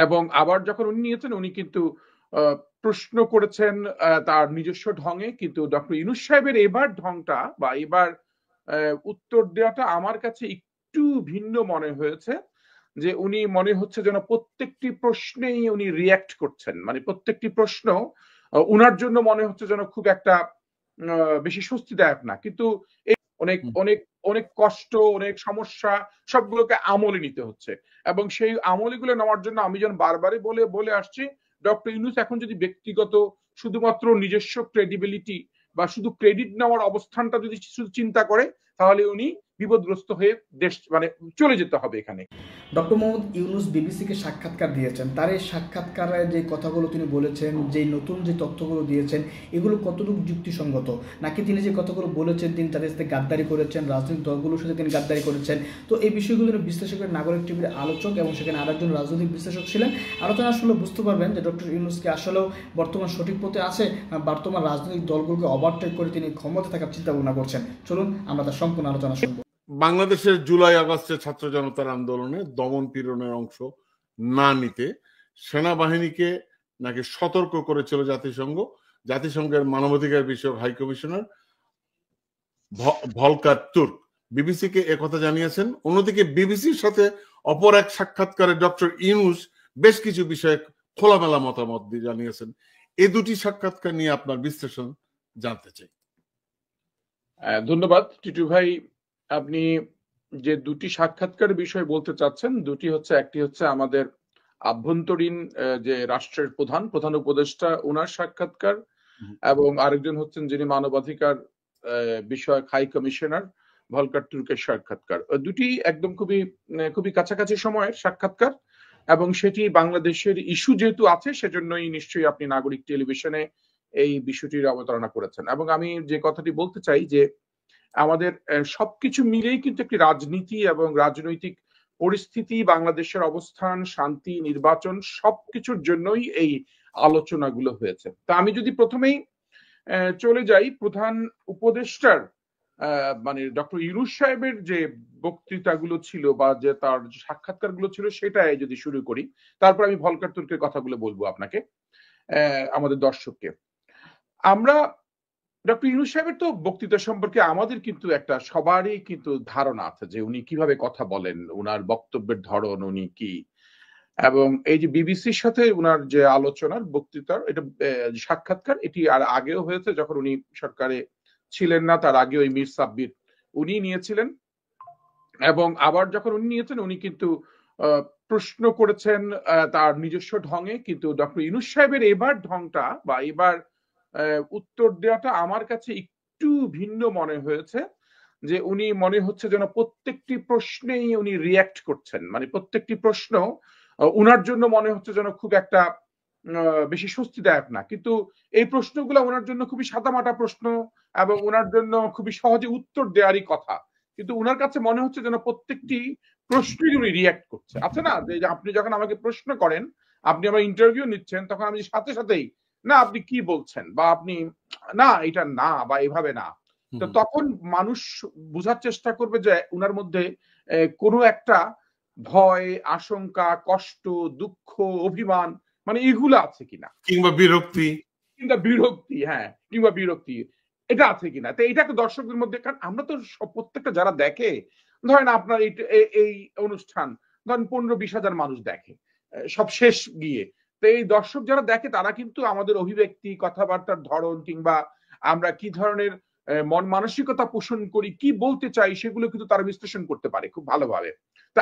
এবং আবার যখন উনি নিয়েছেন উনি কিন্তু প্রশ্ন করেছেন তার নিজস্ব ঢঙে, কিন্তু ডক্টর ইউনূস সাহেবের এবার ঢংটা বা এবার উত্তর দেওয়াটা আমার কাছে একটু ভিন্ন মনে হয়েছে। যে উনি মনে হচ্ছে যেন প্রত্যেকটি প্রশ্নেই উনি রিয়্যাক্ট করছেন, মানে প্রত্যেকটি প্রশ্ন উনার জন্য মনে হচ্ছে যেন খুব একটা বেশি স্বস্তিদায়ক না, কিন্তু অনেক অনেক অনেক কষ্ট, অনেক সমস্যা সবগুলোকে আমলে নিতে হচ্ছে। এবং সেই আমলিগুলো নেওয়ার জন্য আমি যেন বারবারই বলে বলে আসছি, ডক্টর ইউনূস এখন যদি ব্যক্তিগত শুধুমাত্র নিজস্ব ক্রেডিবিলিটি বা শুধু ক্রেডিট নেওয়ার অবস্থানটা যদি শুধু চিন্তা করে, তাহলে উনি বিপদগ্রস্ত হয়ে দেশ মানে চলে যেতে হবে এখানে। ডক্টর মোহাম্মদ ইউনূস বিবিসিকে সাক্ষাৎকার দিয়েছেন, তার এই সাক্ষাৎকারে যে কথাগুলো তিনি বলেছেন, যে নতুন যে তথ্যগুলো দিয়েছেন, এগুলো কতটুকু যুক্তিসঙ্গত, নাকি তিনি যে কথাগুলো বলেছেন তিনি তাদের সাথে গাদ্দারি করেছেন, রাজনৈতিক দলগুলোর সাথে তিনি গাদ্দারি করেছেন? তো এই বিষয়গুলো বিশ্লেষকের নাগরিক টিভির আলোচক এবং সেখানে আরেকজন রাজনৈতিক বিশ্লেষক ছিলেন। আলোচনা আসলে বুঝতে পারবেন যে ডক্টর ইউনূসকে আসলেও বর্তমান সঠিক পথে আছে, বর্তমান রাজনৈতিক দলগুলোকে ওভারটেক করে তিনি ক্ষমতা থাকার চিন্তা ভাবনা করছেন। চলুন আমরা তার সম্পূর্ণ আলোচনা শুনবো। বাংলাদেশের জুলাই আগস্টের ছাত্র জনতার আন্দোলনে দমন পীড়নের অংশ না নিতে সেনাবাহিনীকে নাকি সতর্ক করেছিল জাতিসংঘের মানবাধিকার বিষয়ক হাই কমিশনার ভলকার তুর্ক বিবিসিকে একথা জানিয়েছেন। অন্যদিকে বিবিসির সাথে অপর এক সাক্ষাৎকারে ডক্টর ইউনূস বেশ কিছু বিষয়ে খোলামেলা মতামত দিয়ে জানিয়েছেন। এই দুটি সাক্ষাৎকার নিয়ে আপনার বিশ্লেষণ জানতে চাই। ধন্যবাদ টিটু ভাই। আপনি যে দুটি সাক্ষাৎকার বিষয় বলতে চাচ্ছেন, দুটি হচ্ছে, একটি হচ্ছে আমাদের আভ্যন্তরীণ যে রাষ্ট্রের প্রধান উপদেষ্টা ওনার সাক্ষাৎকার, এবং আরেকজন হচ্ছেন যিনি মানবাধিকার বিষয়ক হাই কমিশনার ভলকার তুর্কের সাক্ষাৎকার। দুটি একদম খুবই কাছাকাছি সময়ের সাক্ষাৎকার, এবং সেটি বাংলাদেশের ইস্যু যেহেতু আছে সেজন্যই নিশ্চয়ই আপনি নাগরিক টেলিভিশনে এই বিষয়টির অবতারণা করেছেন। এবং আমি যে কথাটি বলতে চাই যে আমাদের সবকিছু মিলেই কিন্তু একটি রাজনীতি এবং রাজনৈতিক পরিস্থিতি, বাংলাদেশের অবস্থান, শান্তি, নির্বাচন সবকিছুর জন্যই এই আলোচনাগুলো হয়েছে। তা আমি যদি প্রথমেই চলে যাই প্রধান উপদেষ্টার মানে ডক্টর ইউনূস সাহেবের যে বক্তৃতাগুলো ছিল বা যে তার সাক্ষাৎকারগুলো ছিল সেটাই যদি শুরু করি, তারপর আমি ভলকার তুর্কের কথাগুলো বলবো আপনাকে, আমাদের দর্শককে। আমরা ডক্টর ইউনূস সাহেবের তো বক্তৃতা সম্পর্কে আমাদের কিন্তু একটা সবারই কিন্তু ধারণা আছে যে উনি কিভাবে কথা বলেন, উনার বক্তব্যের ধরন উনি কি। এবং এই যে বিবিসির সাথে উনার যে আলোচনার বক্তৃতার এটা সাক্ষাৎকার, এটি আর আগেও হয়েছে যখন উনি সরকারে ছিলেন না, তার আগে ওই মীর সাব্বির উনি নিয়েছিলেন। এবং আবার যখন উনি নিয়েছেন উনি কিন্তু প্রশ্ন করেছেন তার নিজস্ব ঢঙে, কিন্তু ডক্টর ইউনূস সাহেবের এবার ঢংটা বা এবার উত্তর দেওয়াটা আমার কাছে একটু ভিন্ন মনে হয়েছে। যে উনি মনে হচ্ছে যেন প্রত্যেকটি প্রশ্নেই উনি রিয়্যাক্ট করছেন, মানে প্রত্যেকটি প্রশ্ন উনার জন্য মনে হচ্ছে যেন খুব একটা বেশি স্বস্তিদায়ক না, কিন্তু এই প্রশ্নগুলো ওনার জন্য খুবই সাদামাটা প্রশ্ন এবং ওনার জন্য খুবই সহজে উত্তর দেওয়ারই কথা, কিন্তু ওনার কাছে মনে হচ্ছে যেন প্রত্যেকটি প্রশ্নই উনি রিয়্যাক্ট করছে। আছে না যে আপনি যখন আমাকে প্রশ্ন করেন, আপনি আমার ইন্টারভিউ নিচ্ছেন, তখন আমি সাথে সাথেই না আপনি কি বলছেন বা আপনি না এটা না বা এভাবে না, তো তখন মানুষ বোঝার চেষ্টা করবে যে উনার মধ্যে কোনো একটা ভয়, আশঙ্কা, কষ্ট, দুঃখ, অভিমান মানে এগুলো আছে কিনা, কিংবা বিরক্তি, হ্যাঁ কিংবা বিরক্তি এটা আছে কিনা। তো এটা একটা দর্শকদের মধ্যে, কারণ আমরা তো প্রত্যেকটা যারা দেখে, ধরেন আপনার এই অনুষ্ঠান ধরেন 15-20 হাজার মানুষ দেখে সব শেষ গিয়ে, তো এই দর্শক যারা দেখে তারা কিন্তু আমাদের অভিব্যক্তি, কথাবার্তার ধরন কিংবা আমরা কি ধরনের মন মানসিকতা পোষণ করি, কি বলতে চাই, সেগুলো কিন্তু তারা বিশ্লেষণ করতে পারে খুব ভালোভাবে। তা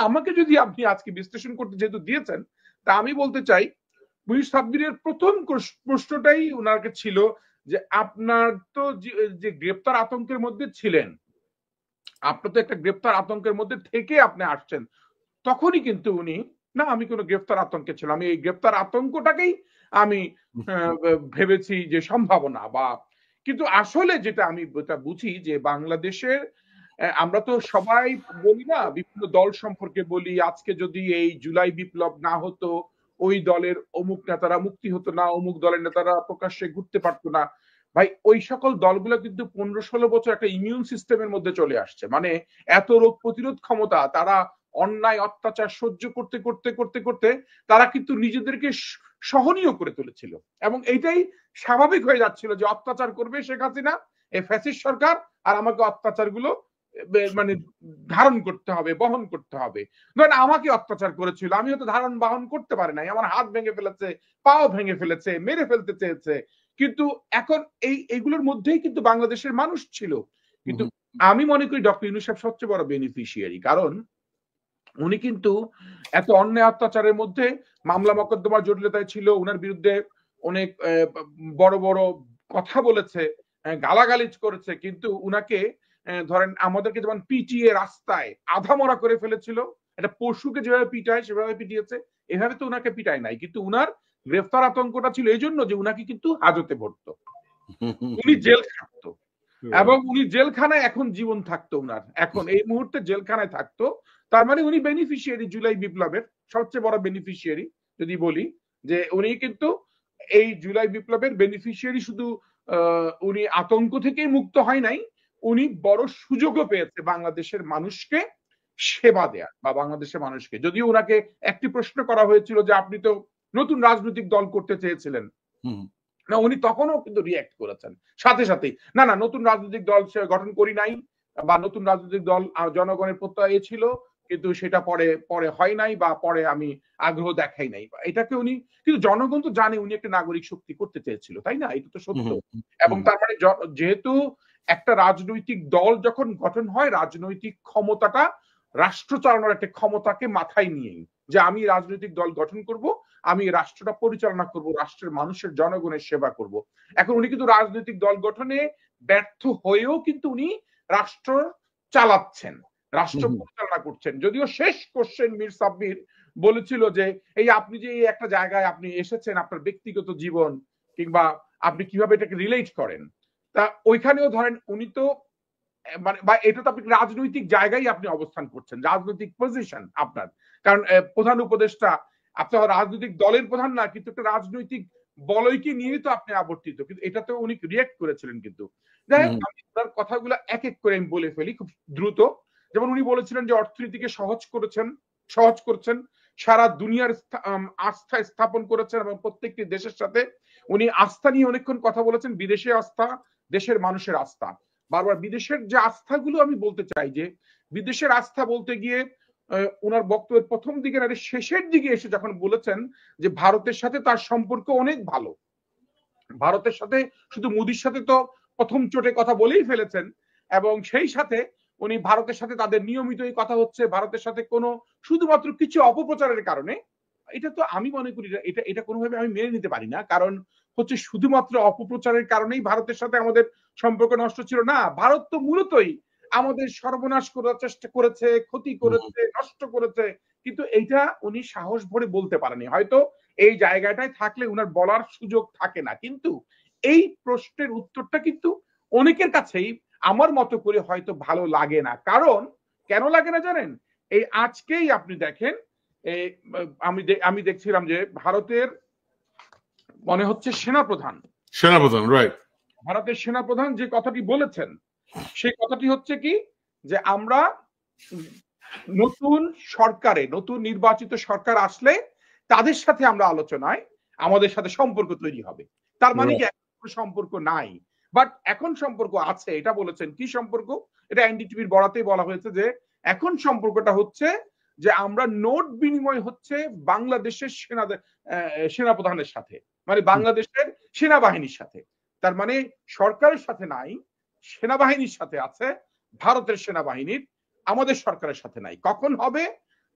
আমাকে যদি আপনি আজকে বিশ্লেষণ করতে যেহেতু দিয়েছেন, তা আমি বলতে চাই মীর সাব্বিরের প্রথম প্রশ্নটাই ওনাকে ছিল যে আপনার তো যে গ্রেপ্তার আতঙ্কের মধ্যে ছিলেন, আপনার তো একটা গ্রেপ্তার আতঙ্কের মধ্যে থেকে আপনি আসছেন, তখনই কিন্তু উনি না আমি কোনো গ্রেপ্তার আতঙ্কে ছিলাম, আমি এই গ্রেপ্তার আতঙ্কটাকেই আমি ভেবেছি যে সম্ভাবনা বা, কিন্তু আসলে যেটা আমি বুঝি যে বাংলাদেশের আমরা তো সবাই বলি না, বিভিন্ন দল সম্পর্কে বলি, আজকে যদি এই জুলাই বিপ্লব না হতো ওই দলের অমুক নেতারা মুক্তি হতো না, অমুক দলের নেতারা প্রকাশ্যে ঘুরতে পারতো না। ভাই ওই সকল দলগুলো কিন্তু 15-16 বছর একটা ইমিউন সিস্টেমের মধ্যে চলে আসছে, মানে এত রোগ প্রতিরোধ ক্ষমতা, তারা অন্যায় অত্যাচার সহ্য করতে করতে করতে করতে তারা কিন্তু নিজেদেরকে সহনীয় করে তুলেছিল, এবং এইটাই স্বাভাবিক হয়ে যাচ্ছিল যে অত্যাচার করবে শেখ হাসিনা, এই ফ্যাসিস্ট সরকার, আর আমাকে অত্যাচারগুলো মানে ধারণ করতে হবে, বহন করতে হবে। ধরেন আমাকে অত্যাচার করেছিল, আমি হয়তো ধারণ বহন করতে পারি নাই, আমার হাত ভেঙে ফেলেছে, পাও ভেঙে ফেলেছে, মেরে ফেলতে চেয়েছে, কিন্তু এখন এইগুলোর মধ্যেই কিন্তু বাংলাদেশের মানুষ ছিল। কিন্তু আমি মনে করি ডক্টর ইউনূস সাহেব সবচেয়ে বড় বেনিফিশিয়ারি, কারণ উনি কিন্তু এত অন্যায় অত্যাচারের মধ্যে মামলা মকদ্দমার জটিলতায় ছিল, উনার বিরুদ্ধে অনেক বড় বড় কথা বলেছে, গালাগালিজ করেছে, কিন্তু উনাকে ধরেন আমাদেরকে যেমন পিটিয়ে রাস্তায় আধামরা করে ফেলেছিল, একটা পশুকে যেভাবে পিটায় সেভাবে পিটিয়েছে, এভাবে তো উনাকে পিটায় নাই, কিন্তু উনার গ্রেফতার আতঙ্কটা ছিল এই জন্য যে উনাকে কিন্তু হাজতে ভরতো, উনি জেল থাকতো, এবং উনি জেলখানায় এখন জীবন থাকতো, উনার এখন এই মুহূর্তে জেলখানায় থাকতো। তার মানে উনি বেনিফিশিয়ারি জুলাই বিপ্লবের সবচেয়ে বড় বেনিফিশিয়ারি যদি বলি, যে উনি কিন্তু এই জুলাই বিপ্লবের বেনিফিশিয়ারি। শুধু উনি আতঙ্ক থেকেই মুক্ত হয় নাই, উনি বড় সুযোগও পেয়েছে বাংলাদেশের মানুষকে সেবা দেয়া, বা বাংলাদেশের মানুষকে, যদিও ওনাকে একটি প্রশ্ন করা হয়েছিল যে আপনি তো নতুন রাজনৈতিক দল করতে চেয়েছিলেন, না উনি তখনও কিন্তু রিঅ্যাক্ট করেছেন সাথে সাথেই, না না নতুন রাজনৈতিক দল গঠন করি নাই, বা নতুন রাজনৈতিক দল জনগণের প্রত্যয়ে ছিল, কিন্তু সেটা পরে পরে হয় নাই, বা পরে আমি আগ্রহ দেখাই নাই, এটাকে উনি, কিন্তু জনগণ তো জানে উনি একটা নাগরিক শক্তি করতে চেয়েছিল, তাই না? এটা তো সত্য। এবং তার মানে যেহেতু একটা রাজনৈতিক দল যখন গঠন হয়, রাজনৈতিক ক্ষমতাটা রাষ্ট্র চালানোর একটা ক্ষমতাকে মাথায় নিয়েই, যে আমি রাজনৈতিক দল গঠন করব, আমি রাষ্ট্রটা পরিচালনা করব, রাষ্ট্রের মানুষের জনগণের সেবা করব। এখন উনি কিন্তু রাজনৈতিক দল গঠনে ব্যর্থ হয়েও কিন্তু উনি রাষ্ট্র চালাচ্ছেন, রাষ্ট্র পরিচালনা করছেন। যদিও শেষ কোশ্চেন মীর সাব্বির বলেছিল যে এই আপনি যে একটা জায়গায় আপনি এসেছেন, আপনার ব্যক্তিগত জীবন কিংবা আপনি কিভাবে এটাকে রিলেট করেন, তা ওইখানেও ধরেন উনি তো মানে, বা এটা তো আপনি রাজনৈতিক জায়গায় আপনি অবস্থান করছেন, রাজনৈতিক পজিশন আপনার, কারণ প্রধান উপদেষ্টা আপনার রাজনৈতিক দলের প্রধান না, কিন্তু একটা রাজনৈতিক বলয়কে নিয়ে তো আপনি আবর্তিত, কিন্তু এটাতে উনি রিয়েক্ট করেছিলেন। কিন্তু যাই হোক, আমি তার কথাগুলো এক এক করে আমি বলে ফেলি খুব দ্রুত। যেমন উনি বলেছিলেন যে অর্থনীতিকে সহজ করছেন, সারা দুনিয়ার আস্থা স্থাপন করেছেন, এবং প্রত্যেকটি দেশের সাথে উনি আস্থা নিয়ে অনেকক্ষণ কথা বলেছেন, বিদেশে আস্থা, দেশের মানুষের আস্থা। বারবার বিদেশের যে আস্থাগুলো আমি বলতে চাই, যে বিদেশের আস্থা বলতে গিয়ে ওনার বক্তব্যের প্রথম দিকে না শেষের দিকে এসে যখন বলেছেন যে ভারতের সাথে তার সম্পর্ক অনেক ভালো, ভারতের সাথে শুধু মোদির সাথে তো প্রথম চোটে কথা বলেই ফেলেছেন, এবং সেই সাথে উনি ভারতের সাথে তাদের নিয়মিতই কথা হচ্ছে, ভারতের সাথে কোনো শুধুমাত্র কিছু অপপ্রচারের কারণে, এটা তো আমি মনে করি এটা এটা কোনোভাবে আমি মেনে নিতে পারি না, কারণ হচ্ছে শুধুমাত্র অপপ্রচারের কারণেই ভারতের সাথে আমাদের সম্পর্ক নষ্ট ছিল না। ভারত তো মূলতই আমাদের সর্বনাশ করার চেষ্টা করেছে, ক্ষতি করেছে, নষ্ট করেছে, কিন্তু এইটা উনি সাহস ভরে বলতে পারেনি, হয়তো এই জায়গাটায় থাকলে উনার বলার সুযোগ থাকে না। কিন্তু এই প্রশ্নের উত্তরটা কিন্তু অনেকের কাছেই আমার মতো করে হয়তো ভালো লাগে না। কারণ কেন লাগে না জানেন? এই আজকেই আপনি দেখেন, আমি দেখছিলাম যে ভারতের মনে হচ্ছে সেনাপ্রধান, রাইট, ভারতের সেনাপ্রধান যে কথাটি বলেছেন, সেই কথাটি হচ্ছে কি, যে আমরা নতুন সরকারে, নতুন নির্বাচিত সরকার আসলে তাদের সাথে আমরা আলোচনায় আমাদের সাথে সম্পর্ক তৈরি হবে। তার মানে কি এখন সম্পর্ক নাই? বাট এখন সম্পর্ক আছে, এটা বলেছেন। কি সম্পর্ক? এটা এনডিটিভির বরাতেই বলা হয়েছে যে এখন সম্পর্কটা হচ্ছে যে আমরা নোট বিনিময় হচ্ছে বাংলাদেশের সেনাপ্রধানের সাথে, মানে বাংলাদেশের সেনাবাহিনীর সাথে। তার মানে সরকারের সাথে নাই, সেনাবাহিনীর সাথে আছে, ভারতের সেনাবাহিনীর আমাদের সরকারের সাথে নাই। কখন হবে?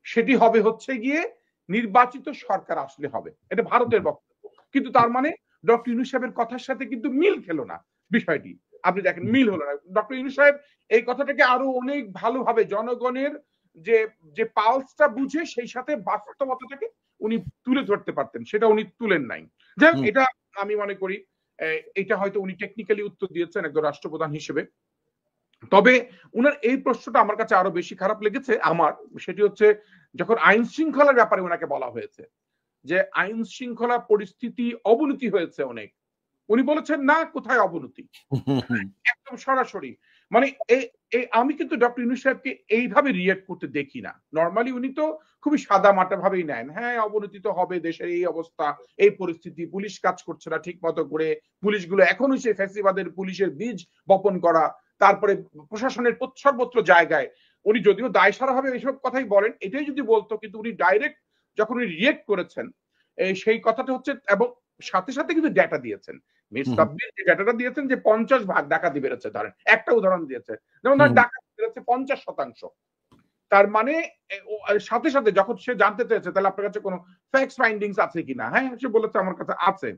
সেটি হবে হচ্ছে গিয়ে নির্বাচিত সরকার আসলে হবে, এটা ভারতের বক্তব্য। কিন্তু তার মানে ডক্টর ইউনূস সাহেবের কথার সাথে কিন্তু মিল খেলো না বিষয়টি। আপনি দেখেন মিল হলো না। ডক্টর ইউনূস সাহেব এই কথাটাকে আরো অনেক ভালোভাবে জনগণের যে যে পালসটা বুঝে সেই সাথে বাস্তবতাটাকে উনি তুলে ধরতে পারতেন, সেটা উনি তুলেন নাই। যাই হোক, এটা আমি মনে করি এটা হয়তো উনি টেকনিক্যালি উত্তর দিয়েছেন একজন রাষ্ট্রপ্রধান হিসেবে। তবে উনার এই প্রশ্নটা আমার কাছে আরো বেশি খারাপ লেগেছে আমার, সেটি হচ্ছে যখন আইন শৃঙ্খলার ব্যাপারে ওনাকে বলা হয়েছে যে আইন শৃঙ্খলা পরিস্থিতি অবনতি হয়েছে অনেক, উনি বলেছেন না, কোথায় অবনতি, একদম সরাসরি মানে আমি কিন্তু ডক্টর ইউনূস সাহেবকে এইভাবে রিয়েক্ট করতে দেখি না। নরমালি উনি তো খুবই সাদা মাটা ভাবেই নেন, হ্যাঁ অবনতি তো হবে, দেশের এই অবস্থা, এই পরিস্থিতি, পুলিশ কাজ করছে না ঠিক মতো করে, পুলিশগুলো এখনো সেই ফ্যাসিবাদের পুলিশের বীজ বপন করা, তারপরে প্রশাসনের সর্বত্র জায়গায় উনি যদিও দায়সারা ভাবে এইসব কথাই বলেন, এটাই যদি বলতো, কিন্তু উনি ডাইরেক্ট যখন উনি রিয়েক্ট করেছেন সেই কথাটা হচ্ছে, এবং সাথে সাথে কিন্তু ডেটা দিয়েছেন। মির সাব্বির যে ডেটাটা দিয়েছেন যে 50% ডাকাতি বেড়েছে, ধরেন একটা উদাহরণ দিয়েছে, যেমন ধরেন ডাকাতি বেড়েছে 50%। তার মানে সাথে সাথে যখন সে জানতে চেয়েছে তাহলে আপনার কাছে কোনো ফ্যাক্টস ফাইন্ডিংস আছে কিনা, হ্যাঁ সে বলেছে আমার কাছে আছে।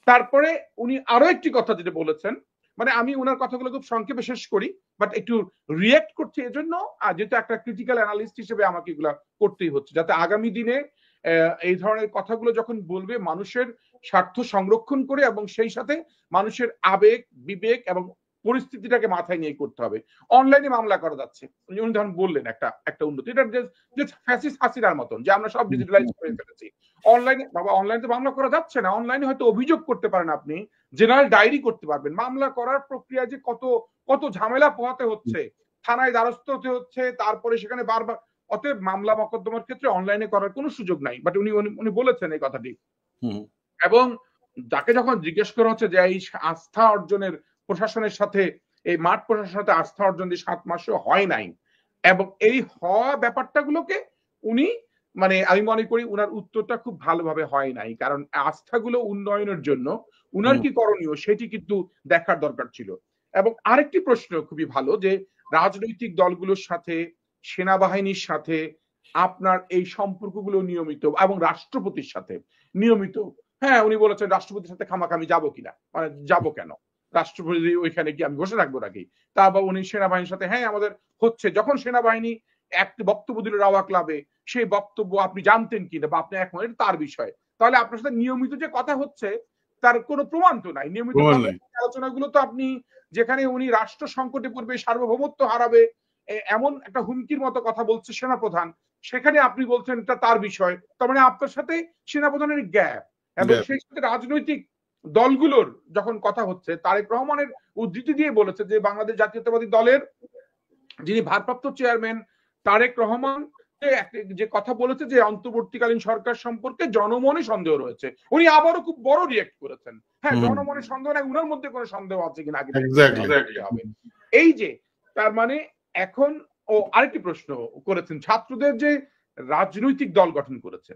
তারপরে উনি আরো একটি কথা যেটা বলেছেন, মানে আমি ওনার কথাগুলো খুব সংক্ষেপে শেষ করি, বাট একটু রিয়েক্ট করছি এজন্য যেহেতু একটা ক্রিটিক্যাল অ্যানালিস্ট হিসেবে আমাকে এগুলা করতেই হচ্ছে, যাতে আগামী দিনে এই ধরনের কথাগুলো যখন বলবে মানুষের স্বার্থ সংরক্ষণ করে এবং সেই সাথে মানুষের আবেগ বিবেক এবং পরিস্থিতিটাকে মাথায় নিয়ে করতে হবে। অনলাইনে মামলা করা যাচ্ছে, উনি ধরুন বললেন একটা উন্নতি, এটা যে ফ্যাসিস্ট হাসিনার মতন যে আমরা সব ডিজিটালাইজ করে ফেলেছি। অনলাইনে বাবা, অনলাইনে মামলা করা যাচ্ছে না, অনলাইনে হয়তো অভিযোগ করতে পারেন, আপনি জেনারেল ডায়েরি করতে পারবেন। মামলা করার প্রক্রিয়া যে কত কত ঝামেলা পোহাতে হচ্ছে, থানায় দ্বারস্থ হতে হচ্ছে, তারপরে সেখানে বারবার, অতএব মামলা মকদ্দমার ক্ষেত্রে অনলাইনে করার কোনো সুযোগ নাই। বাট উনি বলেছেন এই কথাটি। এবং যাকে যখন জিজ্ঞেস করা হচ্ছে যে এই আস্থা অর্জনের প্রশাসনের সাথে, এই মাঠ প্রশাসনের সাথে আস্থা অর্জন যে 7 মাসও হয় নাই, এবং এই হওয়া ব্যাপারটাগুলোকে উনি, মানে আমি মনে করি উনার উত্তরটা খুব ভালোভাবে হয় নাই, কারণ আস্থাগুলো উন্নয়নের জন্য উনার কি করণীয় সেটি কিন্তু দেখার দরকার ছিল। এবং আরেকটি প্রশ্ন খুবই ভালো, যে রাজনৈতিক দলগুলোর সাথে, সেনাবাহিনীর সাথে আপনার এই সম্পর্কগুলো নিয়মিত, এবং রাষ্ট্রপতির সাথে নিয়মিত, হ্যাঁ উনি বলেছেন রাষ্ট্রপতির সাথে খামাখামি যাবো কিনা, মানে যাবো কেন, রাষ্ট্রপতি ওইখানে কি আমি বসে থাকবো নাকি। তারপর উনি সেনাবাহিনীর সাথে, হ্যাঁ আমাদের হচ্ছে, যখন সেনাবাহিনী একটি বক্তব্য দিল রাওয়া ক্লাবে, সেই বক্তব্য আপনি জানতেন কিনা বা আপনি এখন, এটা তার বিষয়। তাহলে আপনার সাথে নিয়মিত যে কথা হচ্ছে তার কোনো প্রমাণ তো নাই। নিয়মিত আলোচনাগুলো তো আপনি, যেখানে উনি রাষ্ট্র সংকটে পড়বে, সার্বভৌমত্ব হারাবে, এমন একটা হুমকির মতো কথা বলছে সেনাপ্রধান, সেখানে আপনি বলছেন এটা তার বিষয়। তার মানে আপনার সাথে সেনাপ্রধানের গ্যাপ, এবং সেই সাথে রাজনৈতিক দলগুলোর যখন কথা হচ্ছে, তারেক রহমানের উদ্ধৃতি দিয়ে বলেছে যে বাংলাদেশ জাতীয়তাবাদী দলের যিনি ভারপ্রাপ্ত চেয়ারম্যান তারেক রহমান যে কথা বলেছে যে অন্তর্বর্তীকালীন সরকার সম্পর্কে জনমনে সন্দেহ রয়েছে, উনি আবারও খুব বড় রিয়েক্ট করেছেন। হ্যাঁ জনমনে সন্দেহ নাই, উনার মধ্যে কোনো সন্দেহ আছে কিনা আগে হবে। এই যে তার মানে এখন আরেকটি প্রশ্ন করেছেন, ছাত্রদের যে রাজনৈতিক দল গঠন করেছে,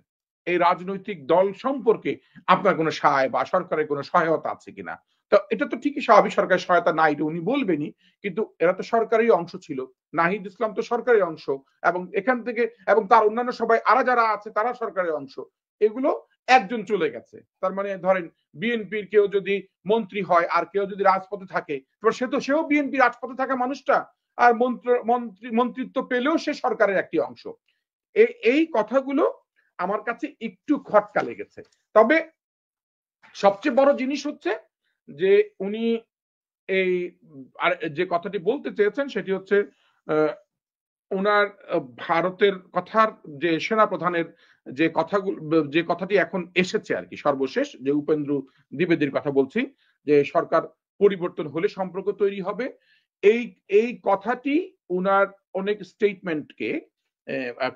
এই রাজনৈতিক দল সম্পর্কে আপনার কোনো সহায় বা সরকারের কোনো সহায়তা আছে কিনা। তো এটা তো ঠিকই স্বাভাবিক, সরকারের সহায়তা নাই এটা উনি বলবেনই, কিন্তু এরা তো সরকারের অংশ ছিল, নাহিদ ইসলাম তো সরকারের অংশ, এবং এখান থেকে, এবং তার অন্যান্য সবাই আরা যারা আছে তারা সরকারের অংশ। এগুলো একজন চলে গেছে, তার মানে ধরেন বিএনপির কেউ যদি মন্ত্রী হয় আর কেউ যদি রাজপথে থাকে, সেও বিএনপি রাজপথে থাকা মানুষটা, আর মন্ত্রিত্ব পেলেও সে সরকারের একটি অংশ। এই কথাগুলো আমার কাছে একটু খটকা লেগেছে। তবে সবচেয়ে বড় জিনিস হচ্ছে যে উনি এই আর যে কথাটি বলতে চেয়েছেন সেটি হচ্ছে ওনার ভারতের কথার, যে সেনাপ্রধানের যে কথাটি এখন এসেছে আর কি সর্বশেষ, যে উপেন্দ্র দ্বিবেদীর কথা বলছি, যে সরকার পরিবর্তন হলে সম্পর্ক তৈরি হবে, এই কথাটি উনার অনেক স্টেটমেন্টকে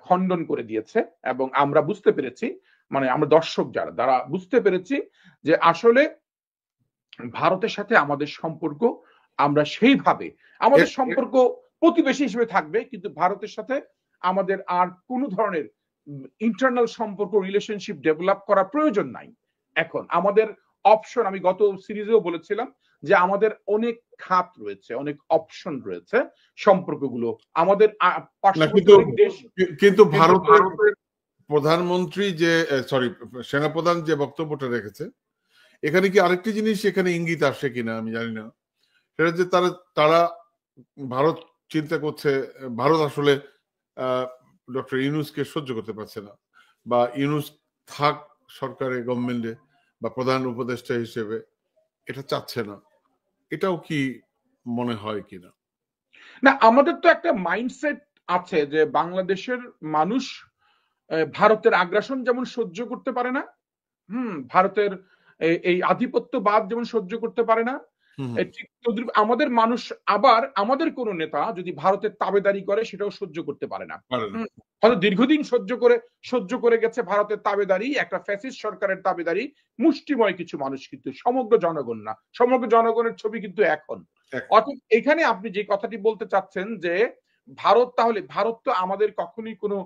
খণ্ডন করে দিয়েছে, এবং আমরা বুঝতে পেরেছি, মানে আমরা দর্শক যারা বুঝতে পেরেছি যে আসলে ভারতের সাথে আমাদের সম্পর্ক, আমরা সেইভাবে আমাদের সম্পর্ক প্রতিবেশী হিসেবে থাকবে, কিন্তু ভারতের সাথে আমাদের আর কোনো ধরনের ইন্টারনাল সম্পর্ক রিলেশনশিপ ডেভেলপ করা প্রয়োজন নাই। এখন আমাদের অপশন, আমি গত সিরিজেও বলেছিলাম যে আমাদের অনেক খাত রয়েছে, অনেক অপশন রয়েছে সম্পর্কগুলো আমাদের কিন্তু ভারতের প্রধানমন্ত্রী যে সেনাপ্রধান যে বক্তব্যটা রেখেছে, এখানে কি আরেকটি জিনিস এখানে ইঙ্গিত আসে কিনা আমি জানি না, সেটা যে তারা ভারত চিন্তা করছে, ভারত আসলে ডক্টর ইউনূসকে সহ্য করতে পারছে না, বা ইউনূস থাক সরকারে, গভর্নমেন্টে বা প্রধান উপদেষ্টা হিসেবে এটা চাচ্ছে না। এটাও কি মনে হয় কিনা? না, আমাদের তো একটা মাইন্ডসেট আছে যে বাংলাদেশের মানুষ ভারতের আগ্রাসন যেমন সহ্য করতে পারে না, ভারতের এই আধিপত্যবাদ যেমন সহ্য করতে পারে না, ঠিক তদ্রুপ আমাদের মানুষ আবার আমাদের কোন নেতা যদি ভারতের তাবেদারি করে সেটাও সহ্য করতে পারে না। হয়তো দীর্ঘদিন সহ্য করে গেছে ভারতের তাবেদারি, একটা ফ্যাসিস্ট সরকারের তাবেদারি, মুষ্টিময় কিছু মানুষ, কিন্তু সমগ্র জনগণ না। সমগ্র জনগণের ছবি কিন্তু এখন। অতএব এখানে আপনি যে কথাটি বলতে চাচ্ছেন যে ভারত, তাহলে ভারত তো আমাদের কখনোই কোনো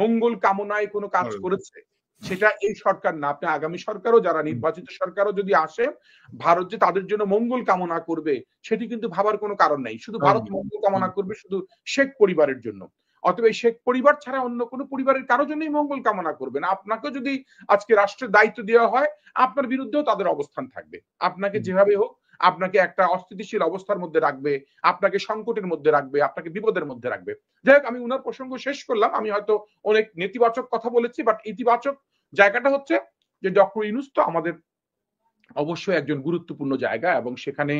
মঙ্গল কামনায় কোনো কাজ করেছে সেটা এই সরকার না। আপনি আগামী সরকারও, যারা নির্বাচিত সরকারও যদি আসে, ভারত যে তাদের জন্য মঙ্গল কামনা করবে সেটি কিন্তু ভাবার কোনো কারণ নেই। শুধু ভারত মঙ্গল কামনা করবে শুধু শেখ পরিবারের জন্য। অতএব এই শেখ পরিবার ছাড়া অন্য কোনো পরিবারের কারো জন্যই মঙ্গল কামনা করবে না। আপনাকে যদি আজকে রাষ্ট্রের দায়িত্ব দেওয়া হয়, আপনার বিরুদ্ধেও তাদের অবস্থান থাকবে। আপনাকে যেভাবে হোক আপনাকে একটা অস্থিতিশীল অবস্থার মধ্যে রাখবে, আপনাকে সংকটের মধ্যে রাখবে, আপনাকে বিপদের মধ্যে রাখবে। যাই হোক, আমি উনার প্রসঙ্গ শেষ করলাম। আমি হয়তো অনেক নেতিবাচক কথা বলেছি, বাট ইতিবাচক জায়গাটা হচ্ছে যে ডক্টর ইউনূস তো আমাদের অবশ্যই একজন গুরুত্বপূর্ণ জায়গা, এবং সেখানে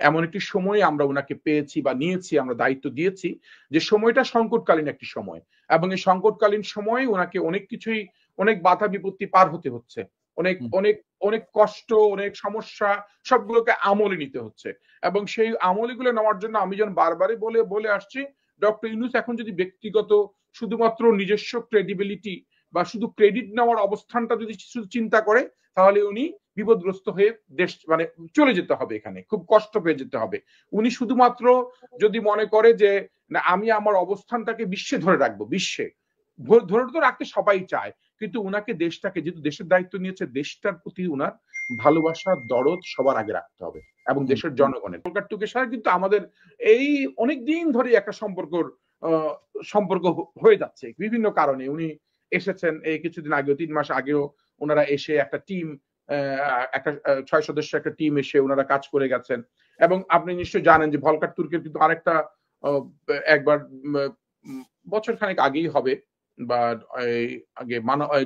এমন একটি সময়ে আমরা ওনাকে পেয়েছি বা নিয়েছি, আমরা দায়িত্ব দিয়েছি যে সময়টা সংকটকালীন একটি সময়, এবং এই সংকটকালীন সময়ে ওনাকে অনেক কিছুই, অনেক বাধা বিপত্তি পার হতে হচ্ছে, অনেক অনেক অনেক কষ্ট, অনেক সমস্যা, সবগুলোকে আমলে নিতে হচ্ছে। এবং সেই আমলিগুলো নেওয়ার জন্য আমি যেন বারবারই বলে আসছি, ডক্টর ইউনূস এখন যদি ব্যক্তিগত শুধুমাত্র নিজস্ব ক্রেডিবিলিটি বা শুধু ক্রেডিট নেওয়ার অবস্থানটা যদি শুধু চিন্তা করে, তাহলে উনি বিপদগ্রস্ত হয়ে দেশ মানে চলে যেতে হবে, এখানে খুব কষ্ট পেয়ে যেতে হবে। উনি শুধুমাত্র যদি মনে করে যে না, আমি আমার অবস্থানটাকে বিশ্বে ধরে রাখবো, বিশ্বে ধরে তো রাখতে সবাই চায়, কিন্তু উনাকে দেশটাকে, যেহেতু দেশের দায়িত্ব নিয়েছে, দেশটার প্রতি উনার ভালোবাসা, দরদ সবার আগে রাখতে হবে, এবং দেশের জনগণের। ভলকার তুর্কের সাথে কিন্তু আমাদের এই অনেক দিন ধরে একটা সম্পর্ক হয়ে যাচ্ছে বিভিন্ন কারণে। উনি এসেছেন এই কিছুদিন আগেও, 3 মাস আগেও ওনারা এসে একটা টিম, একটা 6 সদস্য একটা টিম এসে ওনারা কাজ করে গেছেন। এবং আপনি নিশ্চয়ই জানেন যে ভলকার তুর্কের কিন্তু আরেকটা একবার বছর খানেক আগেই হবে, বা আগে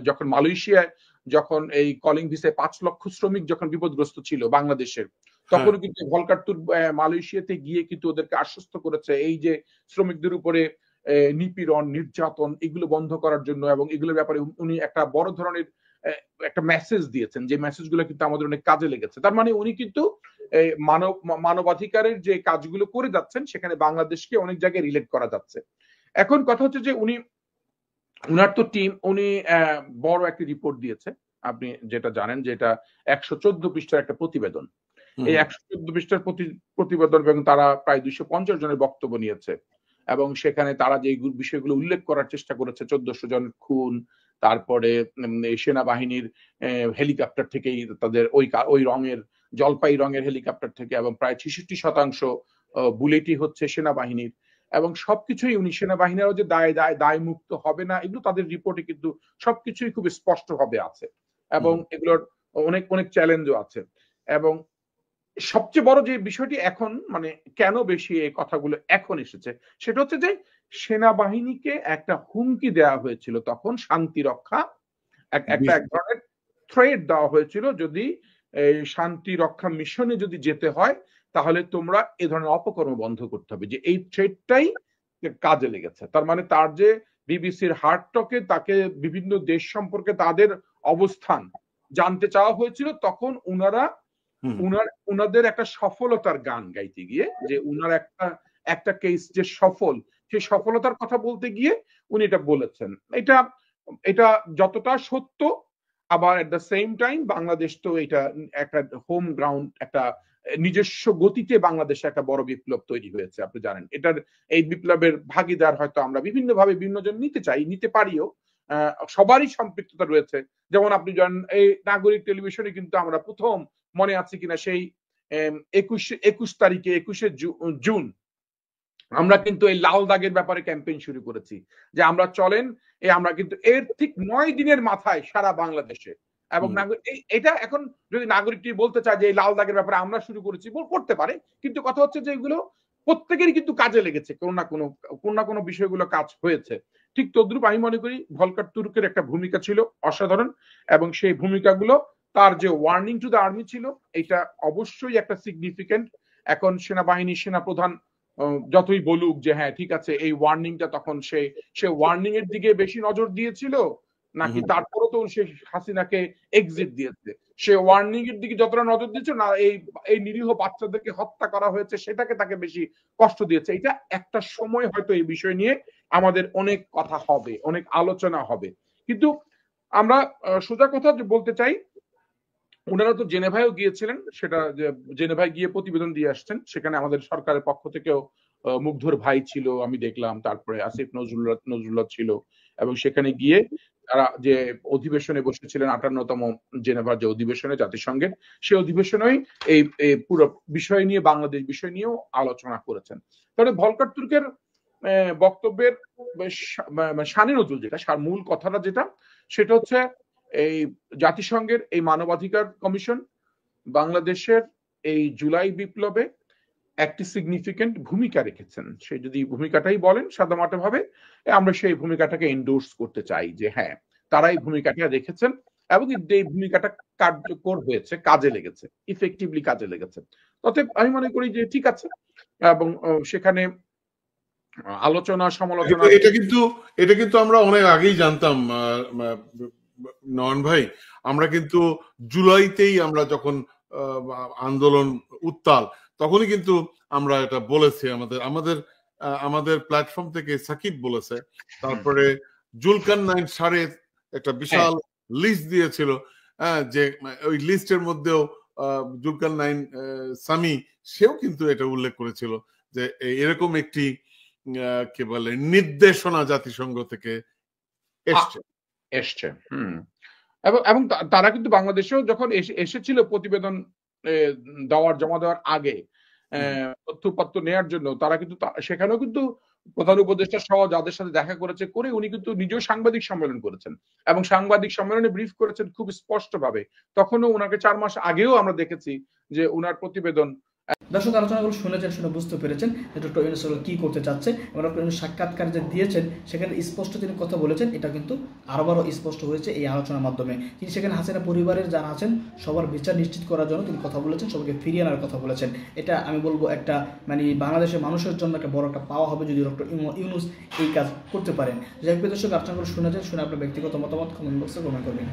যখন মালয়েশিয়ায় যখন এই কলিং ভিসায় 5 লক্ষ শ্রমিক যখন বিপদগ্রস্ত ছিল বাংলাদেশের, তখন কিন্তু ভলকার তুর্ক মালয়েশিয়াতে গিয়ে কিন্তু ওদেরকে আশ্বস্ত করেছে এই যে শ্রমিকদের উপরে নিপীড়ন, নির্যাতন, এগুলো বন্ধ করার জন্য, এবং এগুলোর ব্যাপারে উনি একটা বড় ধরনের একটা মেসেজ দিয়েছেন, যে মেসেজগুলো কিন্তু আমাদের অনেক কাজে লেগেছে। তার মানে উনি কিন্তু মানবাধিকারের যে কাজগুলো করে যাচ্ছেন সেখানে বাংলাদেশকে অনেক জায়গায় রিলেট করা যাচ্ছে। এখন কথা হচ্ছে যে উনার তো টিম, উনি বড় একটা রিপোর্ট দিয়েছে, আপনি যেটা জানেন যে এটা 114 পৃষ্ঠার একটা প্রতিবেদন। এই 114 পৃষ্ঠার প্রতিবেদন, এবং তারা প্রায় 250 জনের বক্তব্য নিয়েছে, এবং সেখানে তারা যে বিষয়গুলো উল্লেখ করার চেষ্টা করেছে, 1400 জন খুন, তারপরে সেনাবাহিনীর হেলিকপ্টার থেকেই তাদের ওই রঙের, জলপাই রঙের হেলিকপ্টার থেকে, এবং প্রায় 66% বুলেটই হচ্ছে সেনাবাহিনীর, এবং সবকিছুই উনি, সেনাবাহিনীরাও যে দায় মুক্ত হবে না, এগুলো তাদের রিপোর্টে কিন্তু সবকিছুই খুব স্পষ্ট ভাবে আছে, এবং এগুলোর অনেক অনেক চ্যালেঞ্জও আছে। এবং সবচেয়ে বড় যে বিষয়টি এখন, মানে কেন বেশি এই কথাগুলো এখন এসেছে, সেটা হচ্ছে যে সেনাবাহিনীকে একটা হুমকি দেওয়া হয়েছিল তখন, শান্তি রক্ষা, এক ধরনের থ্রেট দেওয়া হয়েছিল, যদি শান্তি রক্ষা মিশনে যদি যেতে হয় তাহলে তোমরা এ ধরনের অপকর্ম বন্ধ করতে হবে, যে এই থ্রেটটাই কাজে লেগেছে। তার মানে তার যে বিবিসির হার্ড টকে তাকে বিভিন্ন দেশ সম্পর্কে তাদের অবস্থান জানতে চাওয়া হয়েছিল, তখন উনাদের একটা সফলতার গান গাইতে গিয়ে, যে উনার একটা কেস যে সফল, সেই সফলতার কথা বলতে গিয়ে উনি এটা বলেছেন। এটা যতটা সত্য, আবার at the same time Bangladesh তো এটা একটা হোম গ্রাউন্ড, একটা নিজস্ব গতিতে বাংলাদেশে একটা বড় বিপ্লব তৈরি হয়েছে, আপনি জানেন। এই বিপ্লবের ভাগিদার হয়তো আমরা বিভিন্নভাবে বিভিন্নজন নিতে চাই, নিতে পারিও, সবারই সম্পৃক্ততা রয়েছে। যেমন আপনি জানেন, এই নাগরিক টেলিভিশনে কিন্তু আমরা প্রথম, মনে আছে কিনা, সেই 21 তারিখে 21শে জুন আমরা কিন্তু এই লাল দাগের ব্যাপারে ক্যাম্পেইন শুরু করেছি, যে আমরা চলেন, আমরা কিন্তু এর ঠিক 9 দিনের মাথায় সারা বাংলাদেশে, এবং এটা এখন যদি নাগরিকটি বলতে চায় যে এই লাল দাগের ব্যাপারে আমরা শুরু করেছি, করতে পারে, কিন্তু কথা হচ্ছে যে এগুলো প্রত্যেকেরই কিন্তু কাজে লেগেছে, কোনো না কোনো বিষয়গুলো কাজ হয়েছে। ঠিক তদ্রুপ আমি মনে করি ভলকার তুর্কের একটা ভূমিকা ছিল অসাধারণ, এবং সেই ভূমিকাগুলো, তার যে ওয়ার্নিং টু দ্য আর্মি ছিল, এটা অবশ্যই একটা সিগনিফিকেন্ট। এখন সেনাবাহিনী, সেনাপ্রধান যতই বলুক যে হ্যাঁ ঠিক আছে, এই ওয়ার্নিংটা তখন সে ওয়ার্নিং এর দিকে বেশি নজর দিয়েছিল, নাকি তারপরও তো সে হাসিনাকে এক্সিট দিয়েছে? সে ওয়ার্নিং এর দিকে যতটা নজর দিচ্ছে না, এই নিরীহ বাচ্চাদেরকে হত্যা করা হয়েছে সেটাকে তাকে বেশি কষ্ট দিয়েছে। এটা একটা সময় হয়তো এই বিষয় নিয়ে আমাদের অনেক কথা হবে, অনেক আলোচনা হবে। কিন্তু আমরা সোজা কথা যে বলতে চাই, ওনারা তো জেনেভায়ও গিয়েছিলেন, সেটা যে জেনেভায় গিয়ে প্রতিবেদন দিয়ে আসছেন। সেখানে আমাদের সরকারের পক্ষ থেকেও মুগ্ধর ভাই ছিল, আমি দেখলাম, তারপরে আসিফ নজরুল্লাহ ছিল, এবং সেখানে গিয়ে তারা যে অধিবেশনে বসেছিলেন 58তম জেনেভার যে অধিবেশনে জাতিসংঘের, সেই অধিবেশনেই এই পুরো বিষয় নিয়ে, বাংলাদেশ বিষয় নিয়েও আলোচনা করেছেন। তাহলে ভলকার তুর্কের বক্তব্যের শানে নজরুল যেটা মূল কথাটা যেটা, সেটা হচ্ছে এই জাতিসংঘের এই মানবাধিকার কমিশন বাংলাদেশের এই জুলাই বিপ্লবে একটি সিগনিফিকেন্ট ভূমিকা রেখেছেন। সে যদি ভূমিকাটাই বলেন সাদামাটা ভাবে, আমরা সেই ভূমিকাটাকে এন্ডোর্স করতে চাই যে হ্যাঁ, তারা এই ভূমিকাটা রেখেছেন এবং এই ভূমিকাটা কার্যকর হয়েছে, কাজে লেগেছে, ইফেক্টিভলি কাজে লেগেছে। অতএব আমি মনে করি যে ঠিক আছে, এবং সেখানে আলোচনা সমালোচনা, এটা কিন্তু আমরা অনেক আগেই জানতাম নয়ন ভাই। আমরা কিন্তু জুলাইতেই আমরা যখন আন্দোলন উত্তাল, তখনই কিন্তু আমরা এটা বলেছি, আমাদের প্ল্যাটফর্ম থেকে সাকিব বলেছে, তারপরে জুলকান নাইন সারে একটা বিশাল লিস্ট দিয়েছিল, যে ওই লিস্টের মধ্যেও জুলকান নাইন সামি সেও কিন্তু এটা উল্লেখ করেছিল যে এরকম একটি কি বলে নির্দেশনা জাতিসংঘ থেকে এসছে। এবং তারা কিন্তু বাংলাদেশেও যখন এসেছিল প্রতিবেদন জমা দেওয়ার আগে তথ্যপত্র নেওয়ার জন্য, তারা কিন্তু সেখানেও কিন্তু প্রধান উপদেষ্টা সহ যাদের সাথে দেখা করেছে করে উনি কিন্তু নিজেও সাংবাদিক সম্মেলন করেছেন, এবং সাংবাদিক সম্মেলনে ব্রিফ করেছেন খুব স্পষ্ট ভাবে। তখনও ওনাকে 4 মাস আগেও আমরা দেখেছি যে ওনার প্রতিবেদন। দর্শক, আলোচনাগুলো শুনেছেন, শুনে বুঝতে পেরেছেন যে ডক্টর ইউনূস কি করতে চাচ্ছে, এবং ডক্টর ইউনূস সাক্ষাৎকার যে দিয়েছেন সেখানে স্পষ্ট তিনি কথা বলেছেন। এটা কিন্তু আরও স্পষ্ট হয়েছে এই আলোচনার মাধ্যমে। তিনি সেখানে হাসিনা পরিবারের যারা আছেন সবার বিচার নিশ্চিত করার জন্য তিনি কথা বলেছেন, সবাইকে ফিরিয়ে আনার কথা বলেছেন। এটা আমি বলবো একটা মানে বাংলাদেশের মানুষের জন্য একটা বড় একটা পাওয়া হবে যদি ডক্টর ইউনূস এই কাজ করতে পারেন। যাই হোক দর্শক, আলোচনাগুলো শুনেছেন, শুনে আপনার ব্যক্তিগত মতামত কমেন্ট বক্সে কমেন্ট করবেন।